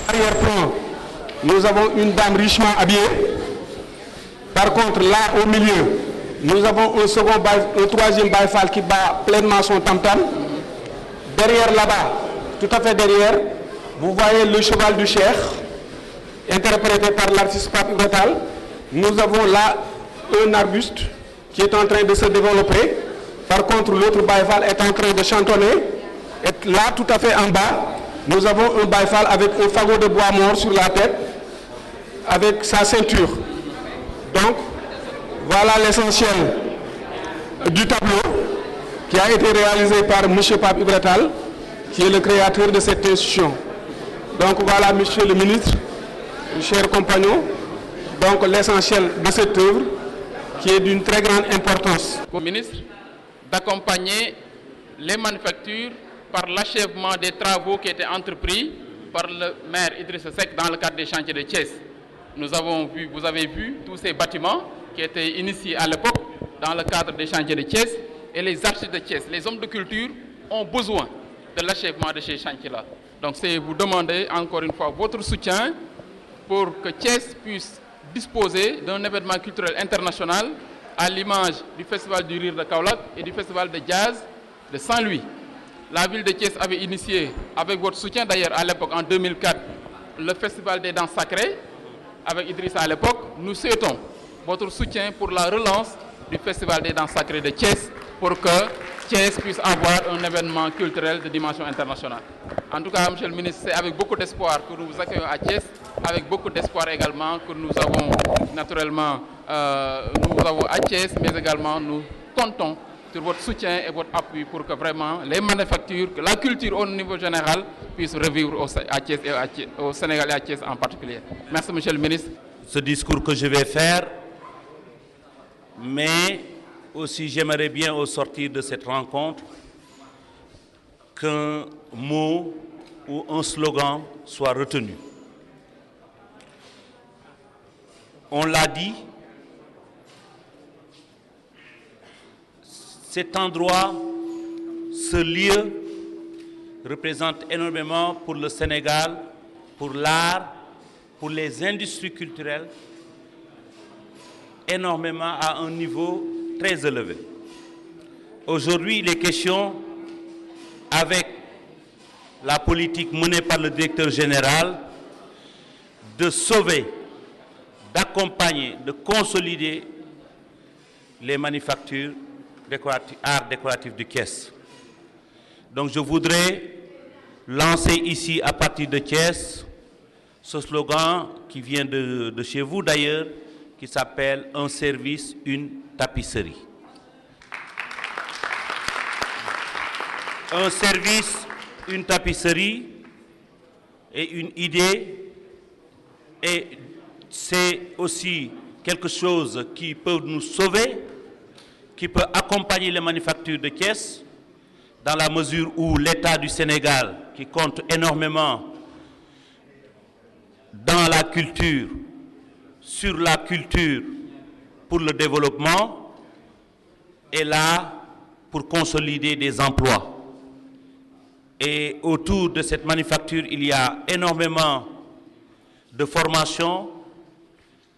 Arrière-plan, nous avons une dame richement habillée. Par contre, là, au milieu, nous avons un troisième baïfal qui bat pleinement son tam-tam. Derrière, là-bas, tout à fait derrière, vous voyez le cheval du Cheikh, interprété par l'artiste Pape Ibra Tall. Nous avons là un arbuste qui est en train de se développer. Par contre, l'autre baïfal est en train de chantonner. Et là, tout à fait en bas, nous avons un baïfal avec un fagot de bois mort sur la tête, avec sa ceinture. Donc, voilà l'essentiel du tableau qui a été réalisé par M. Pape Ibra Tall, qui est le créateur de cette institution. Donc voilà, Monsieur le ministre, chers compagnons, donc l'essentiel de cette œuvre qui est d'une très grande importance. Au ministre d'accompagner les manufactures par l'achèvement des travaux qui étaient entrepris par le maire Idrissa Seck dans le cadre des chantiers de Thiès. Nous avons vu, vous avez vu tous ces bâtiments qui étaient initiés à l'époque dans le cadre des chantiers de Thiès, et les artistes de Thiès, les hommes de culture ont besoin de l'achèvement de ces chantiers-là. Donc c'est vous demander encore une fois votre soutien pour que Thiès puisse disposer d'un événement culturel international à l'image du Festival du Rire de Kaolack et du Festival de Jazz de Saint-Louis. La ville de Thiès avait initié, avec votre soutien d'ailleurs à l'époque en 2004, le Festival des danses sacrées, avec Idrissa à l'époque. Nous souhaitons votre soutien pour la relance du Festival des danses sacrées de Thiès pour que Thiès puisse avoir un événement culturel de dimension internationale. En tout cas, Monsieur le ministre, c'est avec beaucoup d'espoir que nous vous accueillons à Thiès, avec beaucoup d'espoir également que nous avons naturellement à Thiès, mais également nous comptons sur votre soutien et votre appui pour que vraiment les manufactures, que la culture au niveau général puisse revivre à Thiès et au Sénégal et à Thiès en particulier. Merci, Monsieur le ministre. Ce discours que je vais faire, mais aussi j'aimerais bien au sortir de cette rencontre qu'un mot ou un slogan soit retenu. On l'a dit, cet endroit, ce lieu représente énormément pour le Sénégal, pour l'art, pour les industries culturelles, énormément à un niveau très élevé. Aujourd'hui, il est question, avec la politique menée par le directeur général, de sauver, d'accompagner, de consolider les manufactures art décoratif de Thiès. Donc je voudrais lancer ici à partir de Thiès ce slogan qui vient de chez vous d'ailleurs, qui s'appelle « Un service, une tapisserie ». Un service, une tapisserie et une idée, et c'est aussi quelque chose qui peut nous sauver, qui peut accompagner les manufactures de Thiès, dans la mesure où l'État du Sénégal, qui compte énormément dans la culture, sur la culture pour le développement, est là pour consolider des emplois. Et autour de cette manufacture, il y a énormément de formation,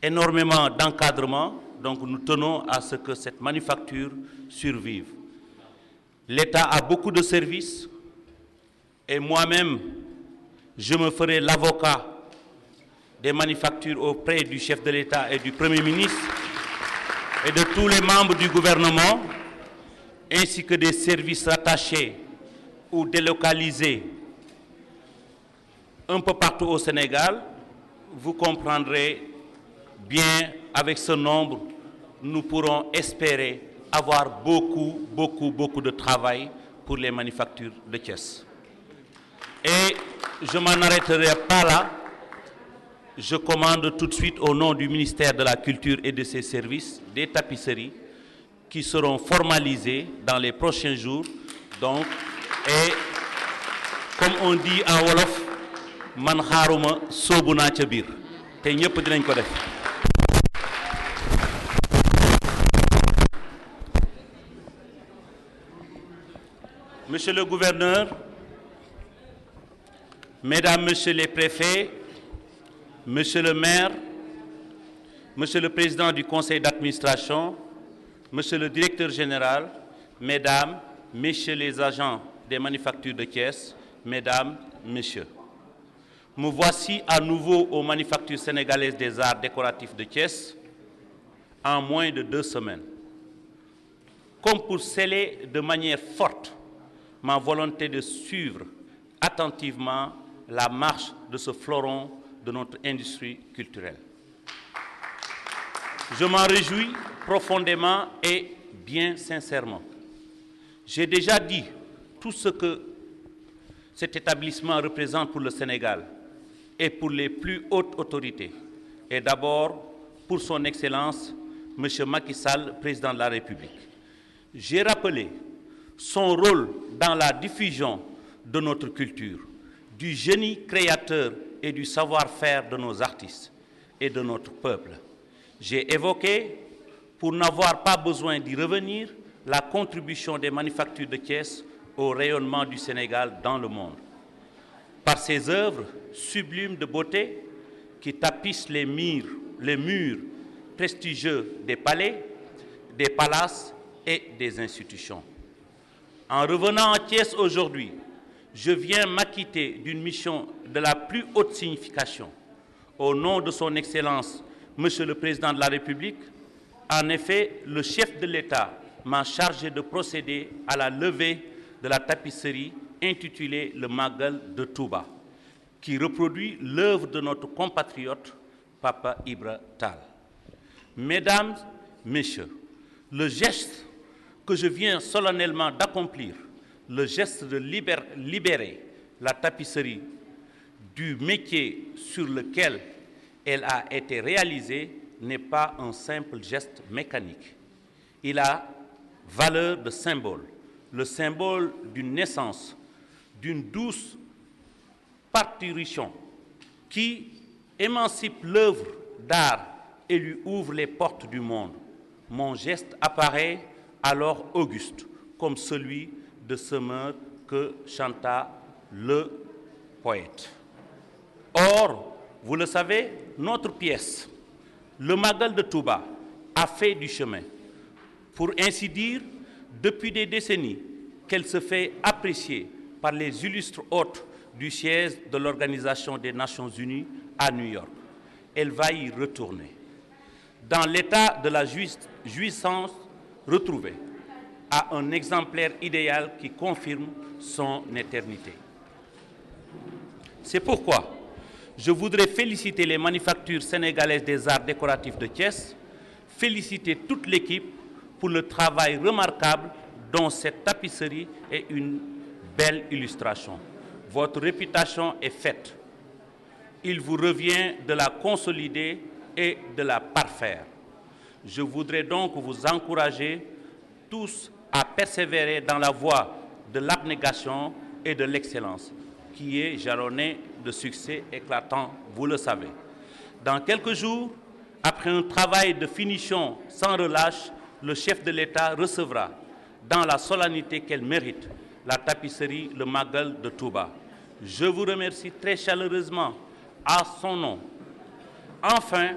énormément d'encadrement. Donc nous tenons à ce que cette manufacture survive. L'État a beaucoup de services et moi-même, je me ferai l'avocat des manufactures auprès du chef de l'État et du Premier ministre et de tous les membres du gouvernement, ainsi que des services rattachés ou délocalisés un peu partout au Sénégal. Vous comprendrez bien, avec ce nombre, nous pourrons espérer avoir beaucoup de travail pour les manufactures de Thiès. Et je m'en arrêterai pas là. Je commande tout de suite au nom du ministère de la Culture et de ses services des tapisseries qui seront formalisées dans les prochains jours. Donc, et comme on dit en Wolof, man xaaruma soobu naa ca biir te ñëpp dinañ ko def. Monsieur le gouverneur, Mesdames, Messieurs les préfets, Monsieur le maire, Monsieur le président du conseil d'administration, Monsieur le directeur général, Mesdames, Messieurs les agents des manufactures de Thiès, Mesdames, Messieurs. Me voici à nouveau aux manufactures sénégalaises des arts décoratifs de Thiès en moins de 2 semaines. Comme pour sceller de manière forte ma volonté de suivre attentivement la marche de ce fleuron de notre industrie culturelle. Je m'en réjouis profondément et bien sincèrement. J'ai déjà dit tout ce que cet établissement représente pour le Sénégal et pour les plus hautes autorités, et d'abord pour son Excellence, M. Macky Sall, Président de la République. J'ai rappelé son rôle dans la diffusion de notre culture, du génie créateur et du savoir-faire de nos artistes et de notre peuple. J'ai évoqué, pour n'avoir pas besoin d'y revenir, la contribution des manufactures de Thiès au rayonnement du Sénégal dans le monde. Par ses œuvres sublimes de beauté qui tapissent les murs prestigieux des palais, des palaces et des institutions. En revenant à Thiès aujourd'hui, je viens m'acquitter d'une mission de la plus haute signification. Au nom de son Excellence, Monsieur le Président de la République, en effet, le chef de l'État m'a chargé de procéder à la levée de la tapisserie intitulée Le Magal de Touba, qui reproduit l'œuvre de notre compatriote Papa Ibra Tall. Mesdames, Messieurs, le geste que je viens solennellement d'accomplir, le geste de libérer la tapisserie du métier sur lequel elle a été réalisée, n'est pas un simple geste mécanique. Il a valeur de symbole, le symbole d'une naissance, d'une douce parturition qui émancipe l'œuvre d'art et lui ouvre les portes du monde. Mon geste apparaît alors auguste, comme celui de semeur que chanta le poète. Or, vous le savez, notre pièce, le Magal de Touba, a fait du chemin. Pour ainsi dire, depuis des décennies qu'elle se fait apprécier par les illustres hôtes du siège de l'Organisation des Nations Unies à New York. Elle va y retourner. Dans l'état de la jouissance retrouvée, à un exemplaire idéal qui confirme son éternité. C'est pourquoi je voudrais féliciter les manufactures sénégalaises des arts décoratifs de Thiès, féliciter toute l'équipe pour le travail remarquable dont cette tapisserie est une belle illustration. Votre réputation est faite. Il vous revient de la consolider et de la parfaire. Je voudrais donc vous encourager tous à persévérer dans la voie de l'abnégation et de l'excellence, qui est jalonnée de succès éclatant, vous le savez. Dans quelques jours, après un travail de finition sans relâche, le chef de l'État recevra, dans la solennité qu'elle mérite, la tapisserie Le Magal de Touba. Je vous remercie très chaleureusement à son nom. Enfin,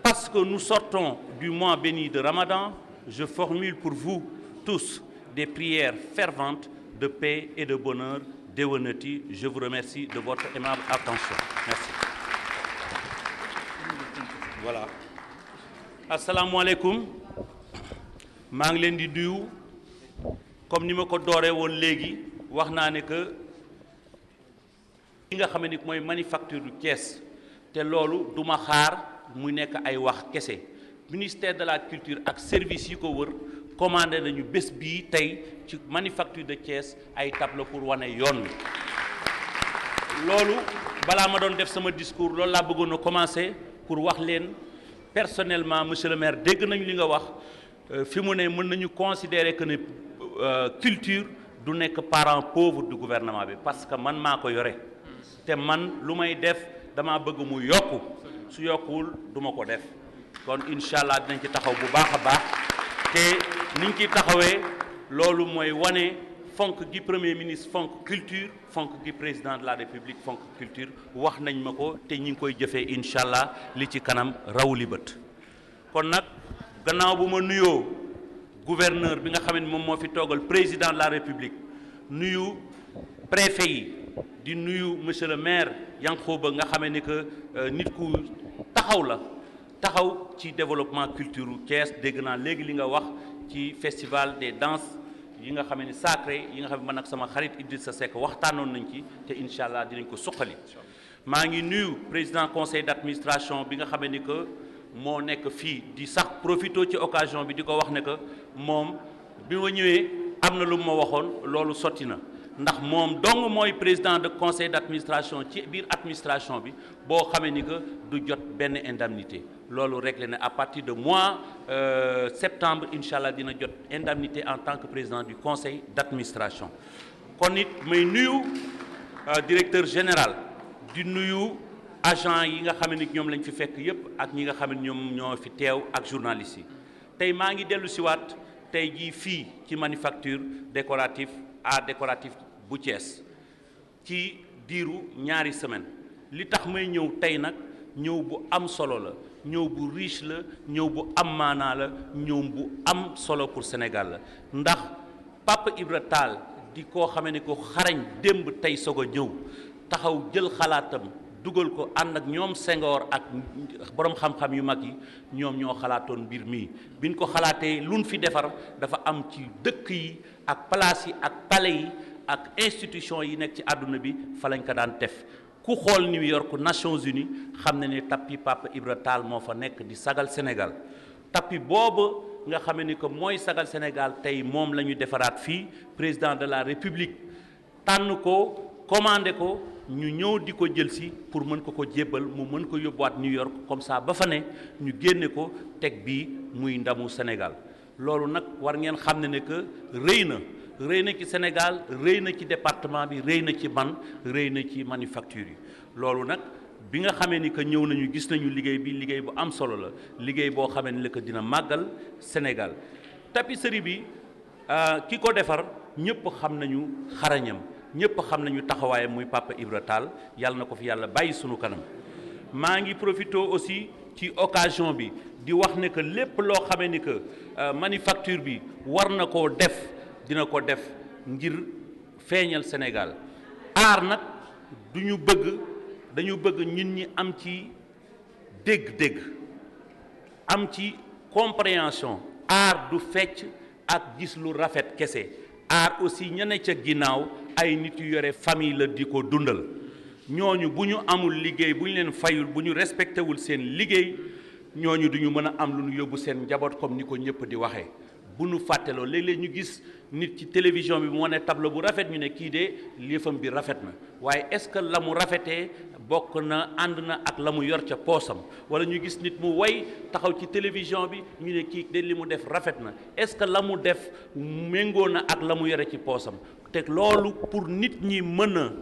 parce que nous sortons du mois béni de Ramadan, je formule pour vous tous des prières ferventes de paix et de bonheur. Déwénati, je vous remercie de votre aimable attention. Merci. Voilà. Assalamu alaikum. maa ngi leen di nuyu comme ni ma ko dooree woon léegi wax naa ne que li nga xam ne mooy manufacture du Thiès te loolu du ma xaar muy nekk ay wax kese ministère de la culture ak service yi ko wër commandé nañu bés bii tey ci manufacture de Thiès ay tableau pour wane yoon wi loolu balaa ma doon def sama discours loolu laa bëggoon a commencer pour wax leen personnellement monsieur le maire dégg nañu li nga wax fi mu ne mën nañu considérer que ne culture du nekk parent pauvre du gouvernement bi parce que man maa ko yore te man lu may def dama bëgg mu yokku su yokkuwul du ma ko def kon incha allah dinañ ci taxaw bu baax a baax te niñ ciy taxawee loolu mooy wane fonk gi premier ministre fonk culture fonk gi président de la république fonk culture wax nañ ma ko te ñi ngi koy jëfee incha allah li ci kanam raw li bët. kon nag gannaaw bu ma nuyoo gouverneur bi nga xam ne moom moo fi toogal président de la république nuyu préfet yi di nuyu monsieur le maire Yankhoba nga xamee ni que nit ku taxaw ci développement culture Thiès dégg naa léegi li nga wax ci festival des danses yi nga xam ne sacré yi nga xam ne man ak sama xarit Idrissa Seck waxtaanoon nañ ci te incha allah dinañ ko suqali. maa ngi nuyu président conseil d'administration bi nga xam ne que moo nekk fii di sax profito ci occasion bi di ko wax ne que moom bi ma ñëwee am na lu ma waxoon loolu sotti na. ndax moom dong mooy président de conseil d'administration ci biir administration bi boo xamee ni que du jot benn indemnité loolu réglé na à partir de mois septembre incha allah dina jot indemnité en tant que président du conseil d'administration. kon it may nuyu directeur général di nuyu agent yi nga xam ne ñoom lañ fi fekk yépp ak ñi nga xam ne ñoom ñoo fi teew ak journalistes yi tey maa ngi dellu siwaat tey jii fii ci manufacture décorative art décoratif bu Thiès ci diiru ñaari semaine li tax may ñëw tey nag ñëw bu am solo la ñëw bu riche la ñëw bu am maanaa la ñëw bu am solo pour Sénégal la ndax Papa Ibra Tall di koo xamee ne ko xarañ démb tey soog a ñëw taxaw jël xalaatam dugal ko ànd ak ñoom Senghor ak borom xam-xam yu mag yi ñoom ñoo xalaatoon mbir mii biñ ko xalaatee luñ fi defar dafa am ci dëkk yi ak place yi ak palais yi ak institution yi nekk ci àdduna bi fa lañ ko daan def ku xool New York Nations Unies xam ne ne tapis Papa Ibra Tall moo fa nekk di sagal Sénégal tapis boobu nga xam ne que mooy sagal Sénégal tey moom la ñu defaraat fii président de la République tànn ko commandé ko ñu ñëw di ko jël si pour mën ko jébbal mu mën ko yóbbuwaat New York comme ça ba fa ne ñu génne ko teg bii muy ndamu Sénégal loolu nag war ngeen xam ne que rëy na ci Sénégal rëy na ci département bi rëy na ci man rëy na ci manufacture yi loolu nag bi nga xamee ni que ñëw nañu gis nañu liggéey bi liggéey bu am solo la liggéey boo xamee ni que dina màggal Sénégal tapisserie bi ki ko defar ñëpp xam nañu xarañam ñëpp xam nañu taxawaayam muy Papa Ibra Tall yàlla na ko fi yàlla bàyyi sunu kanam maa ngi profité aussi ci occasion bi di wax ne que lépp loo xamee ni que manufacture bi war na koo def dina ko def ngir feeñal Sénégal aar nag dañu bëgg ñun ñi am ci dégg-dégg am ci compréhension aar du fecc ak gis lu rafet kese aar aussi ñene ca ginnaaw ay nit yu yore famille la di ko dundal ñooñu bu ñu amul liggéey bu ñu leen fayul bu ñu respecté wul seen liggéey ñooñu duñu mën a am lu ñu yóbbu seen njaboot comme ni ko ñëpp di waxee bu ñu fàtteloo léeg-léeg ñu gis nit ci télévision bi moo ne tableau bu rafet ñu ne kii de yëfam bi rafet na waaye est-ce que la mu rafetee bokk na ànd na ak la mu yor ca poosam wala ñu gis nit mu way taxaw ci télévision bi ñu ne kii de li mu def rafet na est-ce que la mu def méngoo na ak la mu yore ci poosam te loolu pour nit ñi mën a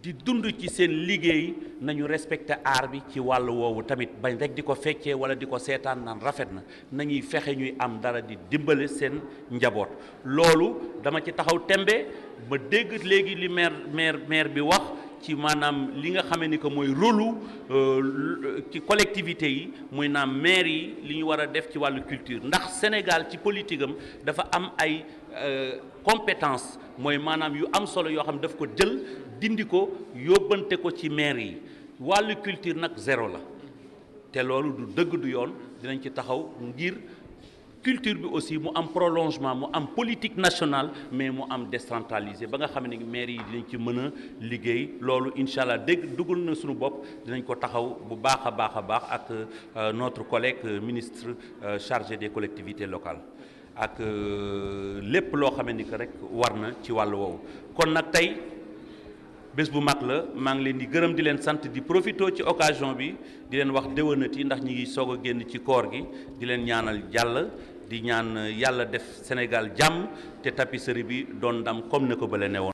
di dund ci seen liggéey nañu respecté art bi ci wàll woowu tamit bañ rek di ko feccee wala di ko seetaan naan rafet na nañuy fexe ñuy am dara di dimbale seen njaboot loolu dama ci taxaw tembe ba dégg léegi li maire bi wax ci maanaam li nga xamee ni que mooy rôlu ci collectivité yi muy naam maire yi li ñu war a def ci wàllu culture ndax Sénégal ci politique am dafa am ay compétence mooy maanaam yu am solo yoo xam daf ko jël dindi ko yóbbante ko ci maire yi wàllu culture nag zéro la te loolu du dëgg du yoon dinañ ci taxaw ngir culture bi aussi mu am prolongement mu am politique nationale mais mu am décentralisé ba nga xam ne maire yi dinañ ci mën a liggéey loolu incha allah dugal na suñu bopp dinañ ko taxaw bu baax a baax ak notre collègue ministre chargé des collectivités locales ak lépp loo xam ne que rek war na ci wàllu woowu kon nag tey bés bu mag la maa ngi leen di gërëm di leen sant di profito ci occasion bi di leen wax déwénati ndax ñi ngi soog a génn ci koor gi di leen ñaanal jàll di ñaan yàlla def Sénégal jàmm te tapisserie bi doon ndam comme ne ko bële ne woon